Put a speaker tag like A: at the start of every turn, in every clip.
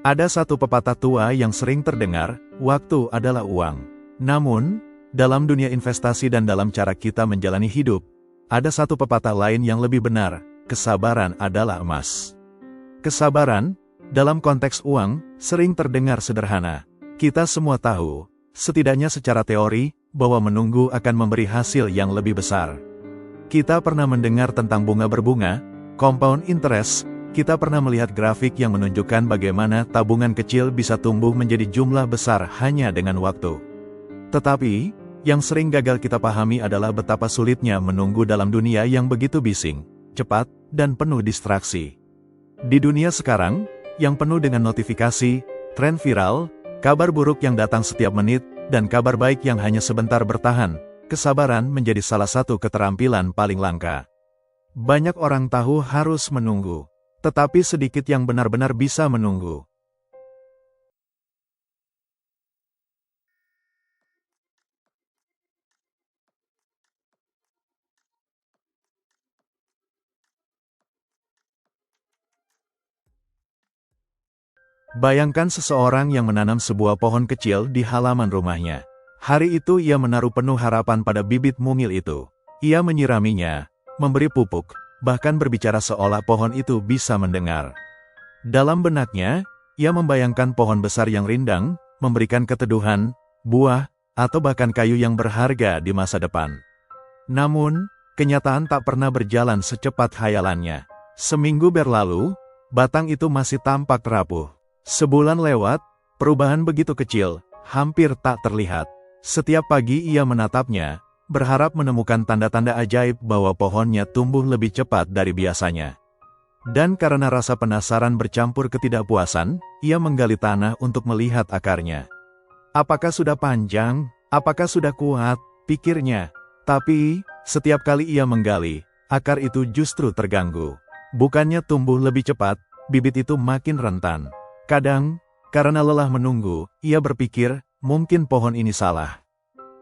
A: Ada satu pepatah tua yang sering terdengar, waktu adalah uang. Namun, dalam dunia investasi dan dalam cara kita menjalani hidup, ada satu pepatah lain yang lebih benar, kesabaran adalah emas. Kesabaran, dalam konteks uang, sering terdengar sederhana. Kita semua tahu, setidaknya secara teori, bahwa menunggu akan memberi hasil yang lebih besar. Kita pernah mendengar tentang bunga berbunga, compound interest. Kita pernah melihat grafik yang menunjukkan bagaimana tabungan kecil bisa tumbuh menjadi jumlah besar hanya dengan waktu. Tetapi, yang sering gagal kita pahami adalah betapa sulitnya menunggu dalam dunia yang begitu bising, cepat, dan penuh distraksi. Di dunia sekarang, yang penuh dengan notifikasi, tren viral, kabar buruk yang datang setiap menit, dan kabar baik yang hanya sebentar bertahan, kesabaran menjadi salah satu keterampilan paling langka. Banyak orang tahu harus menunggu. Tetapi sedikit yang benar-benar bisa menunggu. Bayangkan seseorang yang menanam sebuah pohon kecil di halaman rumahnya. Hari itu ia menaruh penuh harapan pada bibit mungil itu. Ia menyiraminya, memberi pupuk, bahkan berbicara seolah pohon itu bisa mendengar. Dalam benaknya, ia membayangkan pohon besar yang rindang, memberikan keteduhan, buah, atau bahkan kayu yang berharga di masa depan. Namun, kenyataan tak pernah berjalan secepat khayalannya. Seminggu berlalu, batang itu masih tampak rapuh. Sebulan lewat, perubahan begitu kecil, hampir tak terlihat. Setiap pagi ia menatapnya, berharap menemukan tanda-tanda ajaib bahwa pohonnya tumbuh lebih cepat dari biasanya. Dan karena rasa penasaran bercampur ketidakpuasan, ia menggali tanah untuk melihat akarnya. Apakah sudah panjang? Apakah sudah kuat? Pikirnya. Tapi, setiap kali ia menggali, akar itu justru terganggu. Bukannya tumbuh lebih cepat, bibit itu makin rentan. Kadang, karena lelah menunggu, ia berpikir, mungkin pohon ini salah.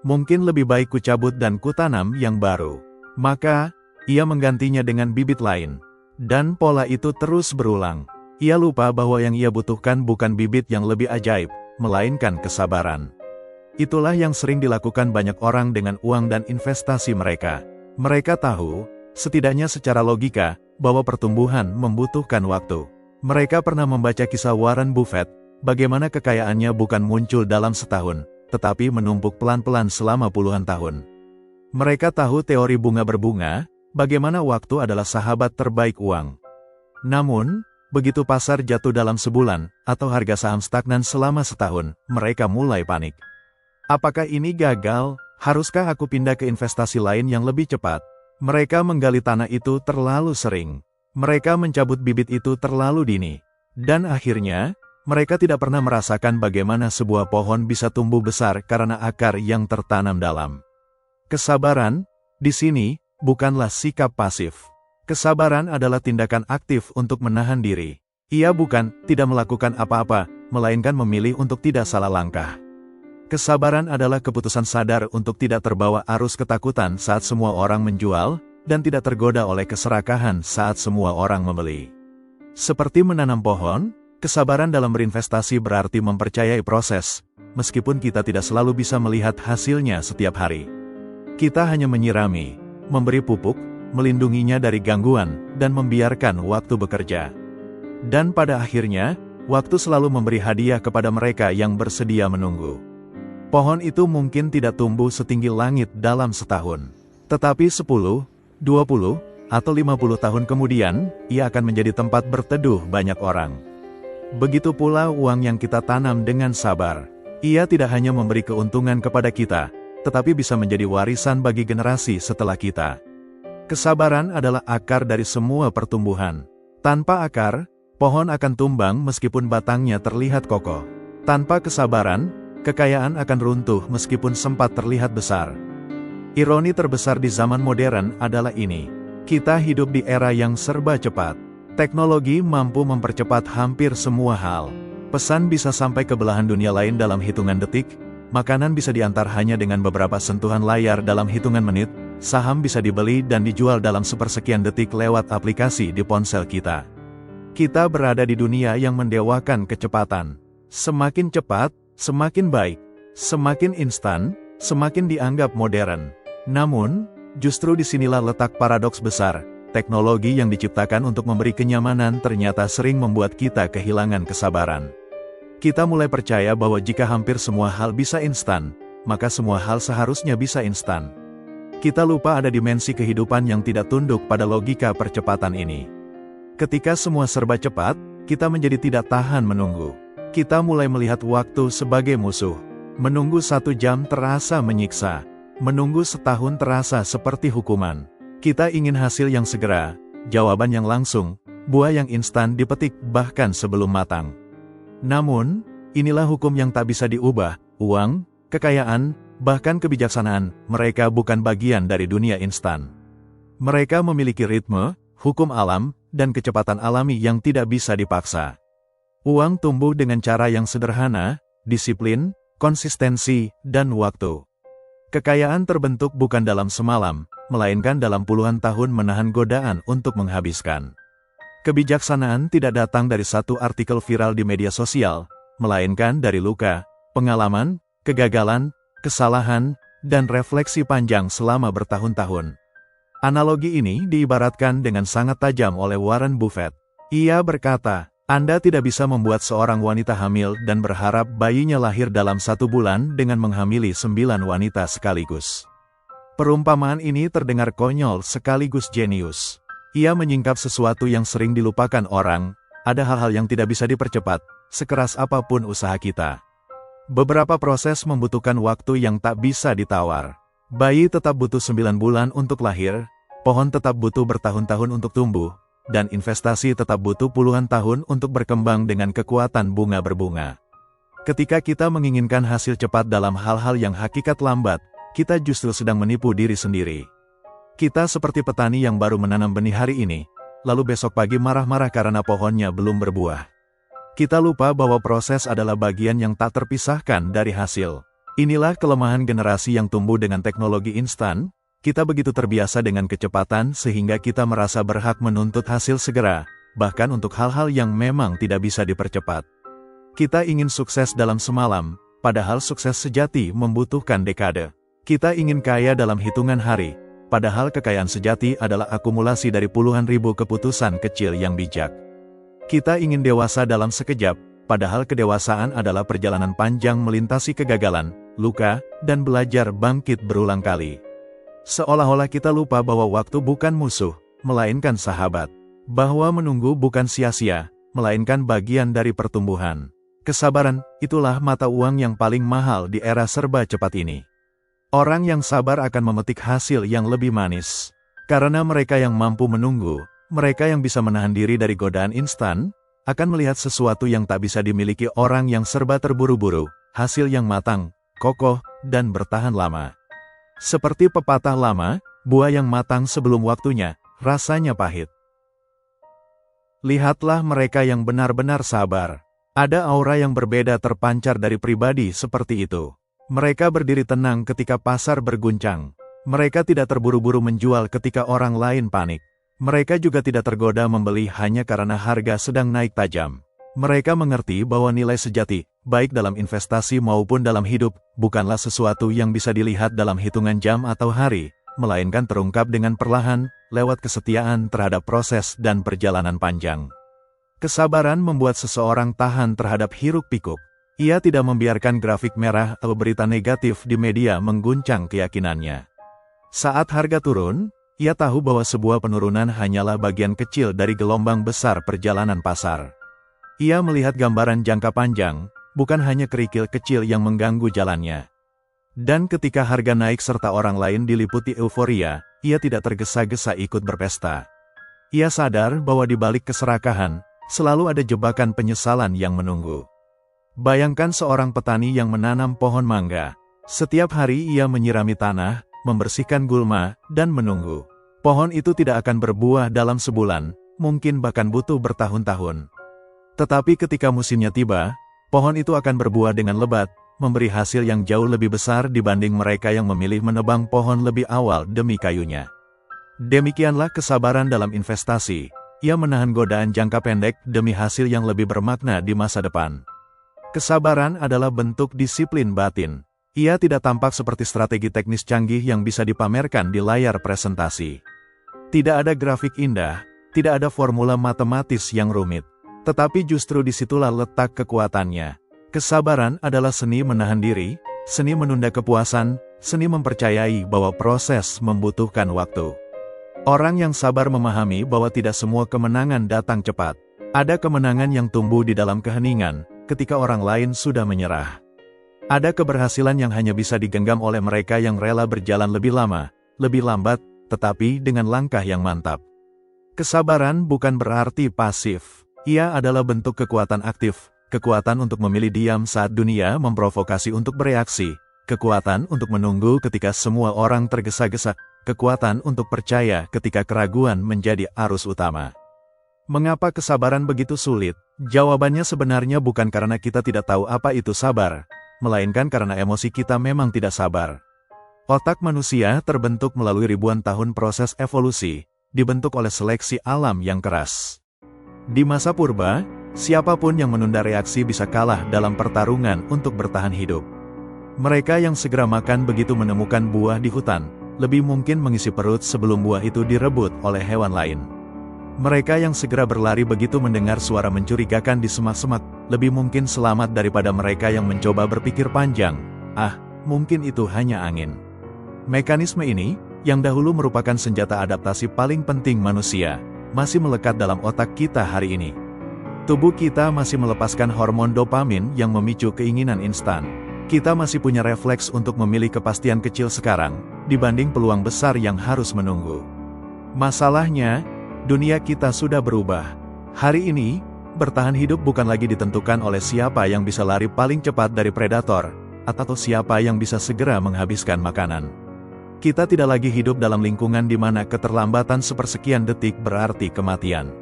A: Mungkin lebih baik kucabut dan kutanam yang baru. Maka, ia menggantinya dengan bibit lain. Dan pola itu terus berulang. Ia lupa bahwa yang ia butuhkan bukan bibit yang lebih ajaib, melainkan kesabaran. Itulah yang sering dilakukan banyak orang dengan uang dan investasi mereka. Mereka tahu, setidaknya secara logika, bahwa pertumbuhan membutuhkan waktu. Mereka pernah membaca kisah Warren Buffett, bagaimana kekayaannya bukan muncul dalam setahun, tetapi menumpuk pelan-pelan selama puluhan tahun. Mereka tahu teori bunga berbunga, bagaimana waktu adalah sahabat terbaik uang. Namun, begitu pasar jatuh dalam sebulan, atau harga saham stagnan selama setahun, mereka mulai panik. Apakah ini gagal? Haruskah aku pindah ke investasi lain yang lebih cepat? Mereka menggali tanah itu terlalu sering. Mereka mencabut bibit itu terlalu dini. Dan akhirnya, mereka tidak pernah merasakan bagaimana sebuah pohon bisa tumbuh besar karena akar yang tertanam dalam. Kesabaran, di sini, bukanlah sikap pasif. Kesabaran adalah tindakan aktif untuk menahan diri. Ia bukan tidak melakukan apa-apa, melainkan memilih untuk tidak salah langkah. Kesabaran adalah keputusan sadar untuk tidak terbawa arus ketakutan saat semua orang menjual, dan tidak tergoda oleh keserakahan saat semua orang membeli. Seperti menanam pohon, kesabaran dalam berinvestasi berarti mempercayai proses, meskipun kita tidak selalu bisa melihat hasilnya setiap hari. Kita hanya menyirami, memberi pupuk, melindunginya dari gangguan, dan membiarkan waktu bekerja. Dan pada akhirnya, waktu selalu memberi hadiah kepada mereka yang bersedia menunggu. Pohon itu mungkin tidak tumbuh setinggi langit dalam setahun. Tetapi 10, 20, atau 50 tahun kemudian, ia akan menjadi tempat berteduh banyak orang. Begitu pula uang yang kita tanam dengan sabar. Ia tidak hanya memberi keuntungan kepada kita, tetapi bisa menjadi warisan bagi generasi setelah kita. Kesabaran adalah akar dari semua pertumbuhan. Tanpa akar, pohon akan tumbang meskipun batangnya terlihat kokoh. Tanpa kesabaran, kekayaan akan runtuh meskipun sempat terlihat besar. Ironi terbesar di zaman modern adalah ini. Kita hidup di era yang serba cepat. Teknologi mampu mempercepat hampir semua hal. Pesan bisa sampai ke belahan dunia lain dalam hitungan detik, makanan bisa diantar hanya dengan beberapa sentuhan layar dalam hitungan menit, saham bisa dibeli dan dijual dalam sepersekian detik lewat aplikasi di ponsel kita. Kita berada di dunia yang mendewakan kecepatan. Semakin cepat, semakin baik. Semakin instan, semakin dianggap modern. Namun, justru disinilah letak paradoks besar. Teknologi yang diciptakan untuk memberi kenyamanan ternyata sering membuat kita kehilangan kesabaran. Kita mulai percaya bahwa jika hampir semua hal bisa instan, maka semua hal seharusnya bisa instan. Kita lupa ada dimensi kehidupan yang tidak tunduk pada logika percepatan ini. Ketika semua serba cepat, kita menjadi tidak tahan menunggu. Kita mulai melihat waktu sebagai musuh. Menunggu 1 jam terasa menyiksa. Menunggu setahun terasa seperti hukuman. Kita ingin hasil yang segera, jawaban yang langsung, buah yang instan dipetik bahkan sebelum matang. Namun, inilah hukum yang tak bisa diubah. Uang, kekayaan, bahkan kebijaksanaan, mereka bukan bagian dari dunia instan. Mereka memiliki ritme, hukum alam, dan kecepatan alami yang tidak bisa dipaksa. Uang tumbuh dengan cara yang sederhana, disiplin, konsistensi, dan waktu. Kekayaan terbentuk bukan dalam semalam, melainkan dalam puluhan tahun menahan godaan untuk menghabiskan. Kebijaksanaan tidak datang dari satu artikel viral di media sosial, melainkan dari luka, pengalaman, kegagalan, kesalahan, dan refleksi panjang selama bertahun-tahun. Analogi ini diibaratkan dengan sangat tajam oleh Warren Buffett. Ia berkata, Anda tidak bisa membuat seorang wanita hamil dan berharap bayinya lahir dalam 1 bulan dengan menghamili 9 wanita sekaligus. Perumpamaan ini terdengar konyol sekaligus jenius. Ia menyingkap sesuatu yang sering dilupakan orang, ada hal-hal yang tidak bisa dipercepat, sekeras apapun usaha kita. Beberapa proses membutuhkan waktu yang tak bisa ditawar. Bayi tetap butuh 9 bulan untuk lahir, pohon tetap butuh bertahun-tahun untuk tumbuh, dan investasi tetap butuh puluhan tahun untuk berkembang dengan kekuatan bunga berbunga. Ketika kita menginginkan hasil cepat dalam hal-hal yang hakikat lambat, kita justru sedang menipu diri sendiri. Kita seperti petani yang baru menanam benih hari ini, lalu besok pagi marah-marah karena pohonnya belum berbuah. Kita lupa bahwa proses adalah bagian yang tak terpisahkan dari hasil. Inilah kelemahan generasi yang tumbuh dengan teknologi instan. Kita begitu terbiasa dengan kecepatan sehingga kita merasa berhak menuntut hasil segera, bahkan untuk hal-hal yang memang tidak bisa dipercepat. Kita ingin sukses dalam semalam, padahal sukses sejati membutuhkan dekade. Kita ingin kaya dalam hitungan hari, padahal kekayaan sejati adalah akumulasi dari puluhan ribu keputusan kecil yang bijak. Kita ingin dewasa dalam sekejap, padahal kedewasaan adalah perjalanan panjang melintasi kegagalan, luka, dan belajar bangkit berulang kali. Seolah-olah kita lupa bahwa waktu bukan musuh, melainkan sahabat. Bahwa menunggu bukan sia-sia, melainkan bagian dari pertumbuhan. Kesabaran, itulah mata uang yang paling mahal di era serba cepat ini. Orang yang sabar akan memetik hasil yang lebih manis. Karena mereka yang mampu menunggu, mereka yang bisa menahan diri dari godaan instan, akan melihat sesuatu yang tak bisa dimiliki orang yang serba terburu-buru, hasil yang matang, kokoh, dan bertahan lama. Seperti pepatah lama, buah yang matang sebelum waktunya, rasanya pahit. Lihatlah mereka yang benar-benar sabar. Ada aura yang berbeda terpancar dari pribadi seperti itu. Mereka berdiri tenang ketika pasar berguncang. Mereka tidak terburu-buru menjual ketika orang lain panik. Mereka juga tidak tergoda membeli hanya karena harga sedang naik tajam. Mereka mengerti bahwa nilai sejati, baik dalam investasi maupun dalam hidup, bukanlah sesuatu yang bisa dilihat dalam hitungan jam atau hari, melainkan terungkap dengan perlahan, lewat kesetiaan terhadap proses dan perjalanan panjang. Kesabaran membuat seseorang tahan terhadap hiruk-pikuk. Ia tidak membiarkan grafik merah atau berita negatif di media mengguncang keyakinannya. Saat harga turun, ia tahu bahwa sebuah penurunan hanyalah bagian kecil dari gelombang besar perjalanan pasar. Ia melihat gambaran jangka panjang, bukan hanya kerikil kecil yang mengganggu jalannya. Dan ketika harga naik serta orang lain diliputi euforia, ia tidak tergesa-gesa ikut berpesta. Ia sadar bahwa di balik keserakahan, selalu ada jebakan penyesalan yang menunggu. Bayangkan seorang petani yang menanam pohon mangga. Setiap hari ia menyirami tanah, membersihkan gulma, dan menunggu. Pohon itu tidak akan berbuah dalam sebulan, mungkin bahkan butuh bertahun-tahun. Tetapi ketika musimnya tiba, pohon itu akan berbuah dengan lebat, memberi hasil yang jauh lebih besar dibanding mereka yang memilih menebang pohon lebih awal demi kayunya. Demikianlah kesabaran dalam investasi. ia menahan godaan jangka pendek demi hasil yang lebih bermakna di masa depan. Kesabaran adalah bentuk disiplin batin. Ia tidak tampak seperti strategi teknis canggih yang bisa dipamerkan di layar presentasi. Tidak ada grafik indah, tidak ada formula matematis yang rumit. Tetapi justru disitulah letak kekuatannya. Kesabaran adalah seni menahan diri, seni menunda kepuasan, seni mempercayai bahwa proses membutuhkan waktu. Orang yang sabar memahami bahwa tidak semua kemenangan datang cepat. Ada kemenangan yang tumbuh di dalam keheningan, ketika orang lain sudah menyerah. Ada keberhasilan yang hanya bisa digenggam oleh mereka yang rela berjalan lebih lama, lebih lambat, tetapi dengan langkah yang mantap. Kesabaran bukan berarti pasif. Ia adalah bentuk kekuatan aktif, kekuatan untuk memilih diam saat dunia memprovokasi untuk bereaksi, kekuatan untuk menunggu ketika semua orang tergesa-gesa, kekuatan untuk percaya ketika keraguan menjadi arus utama. Mengapa kesabaran begitu sulit? Jawabannya sebenarnya bukan karena kita tidak tahu apa itu sabar, melainkan karena emosi kita memang tidak sabar. Otak manusia terbentuk melalui ribuan tahun proses evolusi, dibentuk oleh seleksi alam yang keras. Di masa purba, siapapun yang menunda reaksi bisa kalah dalam pertarungan untuk bertahan hidup. Mereka yang segera makan begitu menemukan buah di hutan, lebih mungkin mengisi perut sebelum buah itu direbut oleh hewan lain. Mereka yang segera berlari begitu mendengar suara mencurigakan di semak-semak, lebih mungkin selamat daripada mereka yang mencoba berpikir panjang. Mungkin itu hanya angin. Mekanisme ini, yang dahulu merupakan senjata adaptasi paling penting manusia, masih melekat dalam otak kita hari ini. Tubuh kita masih melepaskan hormon dopamin yang memicu keinginan instan. Kita masih punya refleks untuk memilih kepastian kecil sekarang, dibanding peluang besar yang harus menunggu. Masalahnya, dunia kita sudah berubah. Hari ini, bertahan hidup bukan lagi ditentukan oleh siapa yang bisa lari paling cepat dari predator, atau siapa yang bisa segera menghabiskan makanan. Kita tidak lagi hidup dalam lingkungan di mana keterlambatan sepersekian detik berarti kematian.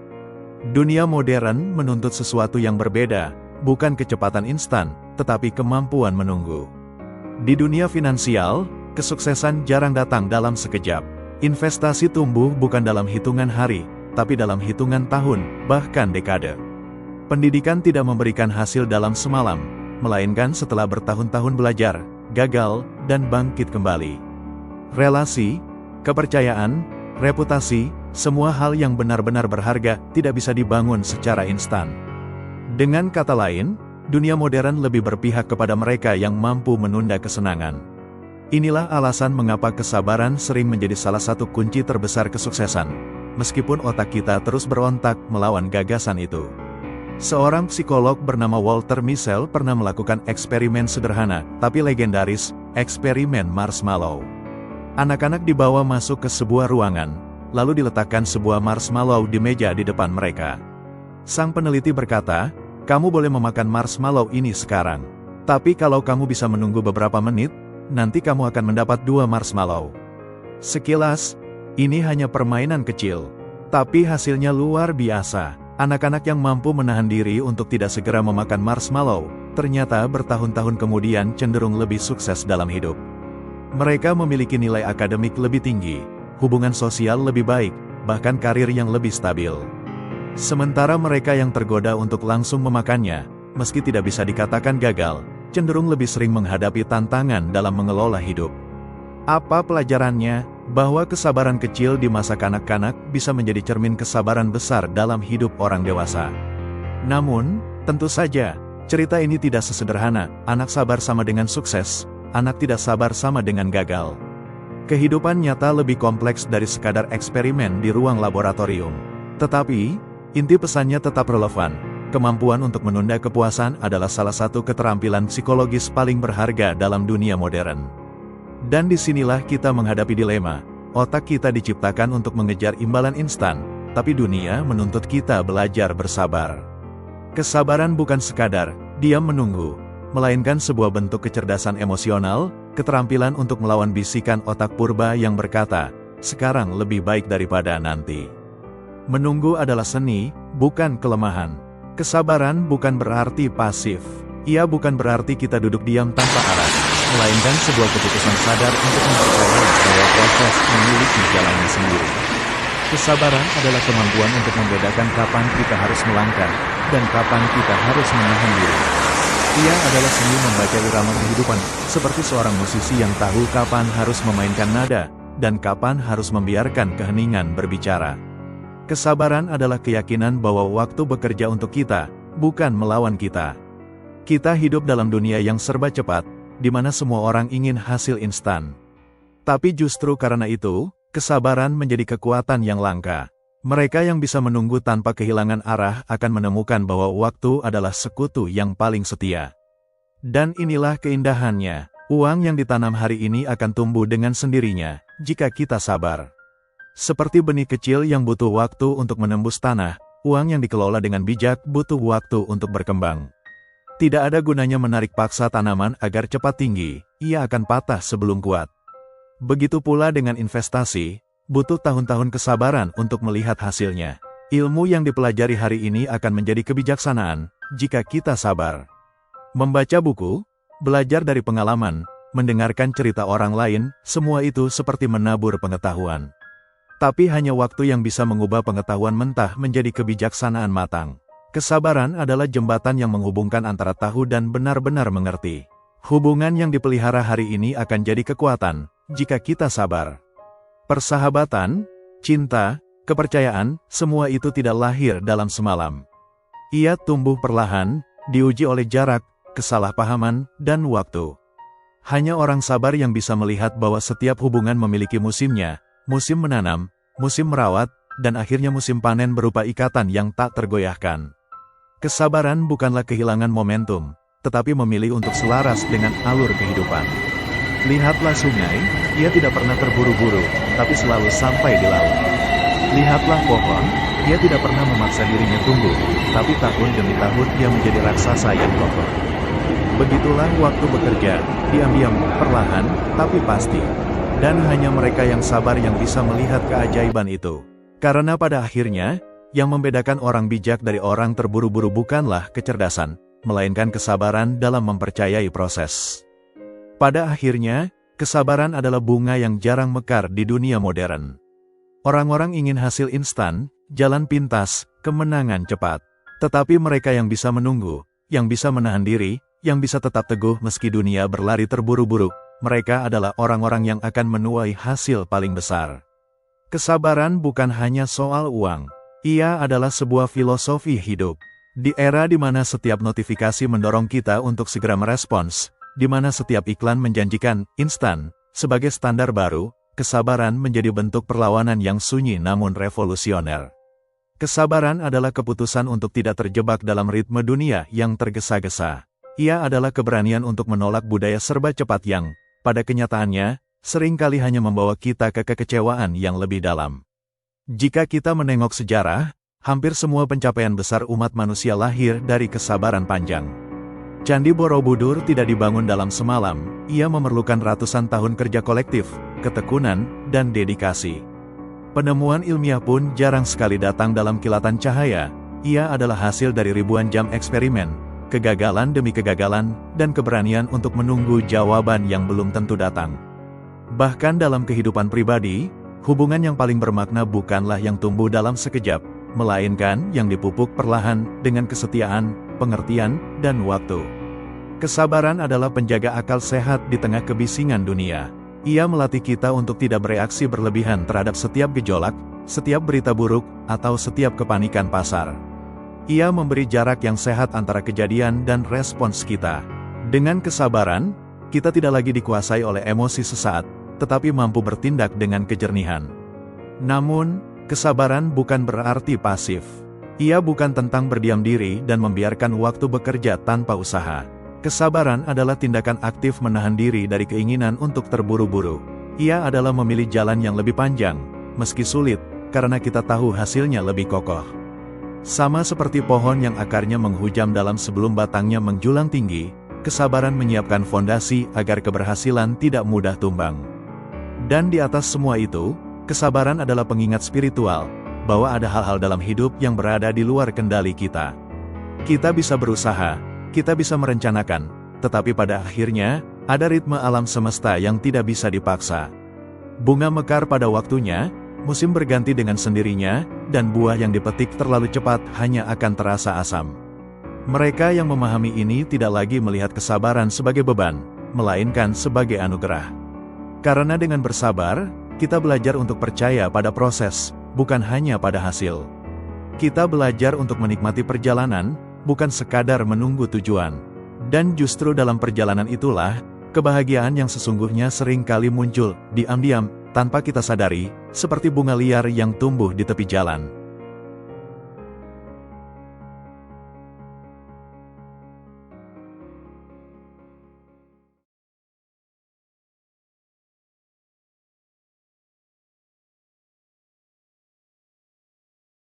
A: Dunia modern menuntut sesuatu yang berbeda, bukan kecepatan instan, tetapi kemampuan menunggu. Di dunia finansial, kesuksesan jarang datang dalam sekejap. Investasi tumbuh bukan dalam hitungan hari, tapi dalam hitungan tahun, bahkan dekade. Pendidikan tidak memberikan hasil dalam semalam, melainkan setelah bertahun-tahun belajar, gagal, dan bangkit kembali. Relasi, kepercayaan, reputasi, semua hal yang benar-benar berharga tidak bisa dibangun secara instan. Dengan kata lain, dunia modern lebih berpihak kepada mereka yang mampu menunda kesenangan. Inilah alasan mengapa kesabaran sering menjadi salah satu kunci terbesar kesuksesan, meskipun otak kita terus berontak melawan gagasan itu. Seorang psikolog bernama Walter Mischel pernah melakukan eksperimen sederhana, tapi legendaris, eksperimen marshmallow. Anak-anak dibawa masuk ke sebuah ruangan, lalu diletakkan sebuah marshmallow di meja di depan mereka. Sang peneliti berkata, "Kamu boleh memakan marshmallow ini sekarang. Tapi kalau kamu bisa menunggu beberapa menit, nanti kamu akan mendapat 2 marshmallow." Sekilas, ini hanya permainan kecil. Tapi hasilnya luar biasa. Anak-anak yang mampu menahan diri untuk tidak segera memakan marshmallow, ternyata bertahun-tahun kemudian cenderung lebih sukses dalam hidup. Mereka memiliki nilai akademik lebih tinggi, hubungan sosial lebih baik, bahkan karir yang lebih stabil. Sementara mereka yang tergoda untuk langsung memakannya, meski tidak bisa dikatakan gagal, cenderung lebih sering menghadapi tantangan dalam mengelola hidup. Apa pelajarannya? Bahwa kesabaran kecil di masa kanak-kanak bisa menjadi cermin kesabaran besar dalam hidup orang dewasa. Namun, tentu saja, cerita ini tidak sesederhana, anak sabar sama dengan sukses, anak tidak sabar sama dengan gagal. Kehidupan nyata lebih kompleks dari sekadar eksperimen di ruang laboratorium. Tetapi, inti pesannya tetap relevan. Kemampuan untuk menunda kepuasan adalah salah satu keterampilan psikologis paling berharga dalam dunia modern. Dan disinilah kita menghadapi dilema. Otak kita diciptakan untuk mengejar imbalan instan, tapi dunia menuntut kita belajar bersabar. Kesabaran bukan sekadar diam menunggu, melainkan sebuah bentuk kecerdasan emosional, keterampilan untuk melawan bisikan otak purba yang berkata, sekarang lebih baik daripada nanti. Menunggu adalah seni, bukan kelemahan. Kesabaran bukan berarti pasif. Ia bukan berarti kita duduk diam tanpa arah, melainkan sebuah keputusan sadar untuk mempercayai bahwa proses memiliki jalannya sendiri. Kesabaran adalah kemampuan untuk membedakan kapan kita harus melangkah, dan kapan kita harus menahan diri. Ia adalah seni membaca irama kehidupan, seperti seorang musisi yang tahu kapan harus memainkan nada, dan kapan harus membiarkan keheningan berbicara. Kesabaran adalah keyakinan bahwa waktu bekerja untuk kita, bukan melawan kita. Kita hidup dalam dunia yang serba cepat, di mana semua orang ingin hasil instan. Tapi justru karena itu, kesabaran menjadi kekuatan yang langka. Mereka yang bisa menunggu tanpa kehilangan arah akan menemukan bahwa waktu adalah sekutu yang paling setia. Dan inilah keindahannya, uang yang ditanam hari ini akan tumbuh dengan sendirinya, jika kita sabar. Seperti benih kecil yang butuh waktu untuk menembus tanah, uang yang dikelola dengan bijak butuh waktu untuk berkembang. Tidak ada gunanya menarik paksa tanaman agar cepat tinggi, ia akan patah sebelum kuat. Begitu pula dengan investasi, butuh tahun-tahun kesabaran untuk melihat hasilnya. Ilmu yang dipelajari hari ini akan menjadi kebijaksanaan, jika kita sabar. Membaca buku, belajar dari pengalaman, mendengarkan cerita orang lain, semua itu seperti menabur pengetahuan. Tapi hanya waktu yang bisa mengubah pengetahuan mentah menjadi kebijaksanaan matang. Kesabaran adalah jembatan yang menghubungkan antara tahu dan benar-benar mengerti. Hubungan yang dipelihara hari ini akan jadi kekuatan, jika kita sabar. Persahabatan, cinta, kepercayaan, semua itu tidak lahir dalam semalam. Ia tumbuh perlahan, diuji oleh jarak, kesalahpahaman, dan waktu. Hanya orang sabar yang bisa melihat bahwa setiap hubungan memiliki musimnya, musim menanam, musim merawat, dan akhirnya musim panen berupa ikatan yang tak tergoyahkan. Kesabaran bukanlah kehilangan momentum, tetapi memilih untuk selaras dengan alur kehidupan. Lihatlah sungai, ia tidak pernah terburu-buru, tapi selalu sampai di laut. Lihatlah pohon, ia tidak pernah memaksa dirinya tumbuh, tapi tahun demi tahun ia menjadi raksasa yang kokoh. Begitulah waktu bekerja, diam-diam, perlahan, tapi pasti. Dan hanya mereka yang sabar yang bisa melihat keajaiban itu. Karena pada akhirnya, yang membedakan orang bijak dari orang terburu-buru bukanlah kecerdasan, melainkan kesabaran dalam mempercayai proses. Pada akhirnya, kesabaran adalah bunga yang jarang mekar di dunia modern. Orang-orang ingin hasil instan, jalan pintas, kemenangan cepat. Tetapi mereka yang bisa menunggu, yang bisa menahan diri, yang bisa tetap teguh meski dunia berlari terburu-buru, mereka adalah orang-orang yang akan menuai hasil paling besar. Kesabaran bukan hanya soal uang. Ia adalah sebuah filosofi hidup. Di era di mana setiap notifikasi mendorong kita untuk segera merespons, di mana setiap iklan menjanjikan instan sebagai standar baru, kesabaran menjadi bentuk perlawanan yang sunyi namun revolusioner. Kesabaran adalah keputusan untuk tidak terjebak dalam ritme dunia yang tergesa-gesa. Ia adalah keberanian untuk menolak budaya serba cepat yang, pada kenyataannya, seringkali hanya membawa kita ke kekecewaan yang lebih dalam. Jika kita menengok sejarah, hampir semua pencapaian besar umat manusia lahir dari kesabaran panjang. Candi Borobudur tidak dibangun dalam semalam, ia memerlukan ratusan tahun kerja kolektif, ketekunan, dan dedikasi. Penemuan ilmiah pun jarang sekali datang dalam kilatan cahaya, ia adalah hasil dari ribuan jam eksperimen, kegagalan demi kegagalan, dan keberanian untuk menunggu jawaban yang belum tentu datang. Bahkan dalam kehidupan pribadi, hubungan yang paling bermakna bukanlah yang tumbuh dalam sekejap, melainkan yang dipupuk perlahan dengan kesetiaan, pengertian, dan waktu. Kesabaran adalah penjaga akal sehat di tengah kebisingan dunia. Ia melatih kita untuk tidak bereaksi berlebihan terhadap setiap gejolak, setiap berita buruk, atau setiap kepanikan pasar. Ia memberi jarak yang sehat antara kejadian dan respons kita. Dengan kesabaran, kita tidak lagi dikuasai oleh emosi sesaat, tetapi mampu bertindak dengan kejernihan. Namun, kesabaran bukan berarti pasif. Ia bukan tentang berdiam diri dan membiarkan waktu bekerja tanpa usaha. Kesabaran adalah tindakan aktif menahan diri dari keinginan untuk terburu-buru. Ia adalah memilih jalan yang lebih panjang, meski sulit, karena kita tahu hasilnya lebih kokoh. Sama seperti pohon yang akarnya menghujam dalam sebelum batangnya menjulang tinggi, kesabaran menyiapkan fondasi agar keberhasilan tidak mudah tumbang. Dan di atas semua itu, kesabaran adalah pengingat spiritual, bahwa ada hal-hal dalam hidup yang berada di luar kendali kita. Kita bisa berusaha, kita bisa merencanakan, tetapi pada akhirnya, ada ritme alam semesta yang tidak bisa dipaksa. Bunga mekar pada waktunya, Musim berganti dengan sendirinya, dan buah yang dipetik terlalu cepat hanya akan terasa asam. Mereka yang memahami ini tidak lagi melihat kesabaran sebagai beban, melainkan sebagai anugerah. Karena dengan bersabar, kita belajar untuk percaya pada proses, bukan hanya pada hasil. Kita belajar untuk menikmati perjalanan, bukan sekadar menunggu tujuan. Dan justru dalam perjalanan itulah, kebahagiaan yang sesungguhnya sering kali muncul, diam-diam, tanpa kita sadari, seperti bunga liar yang tumbuh di tepi jalan.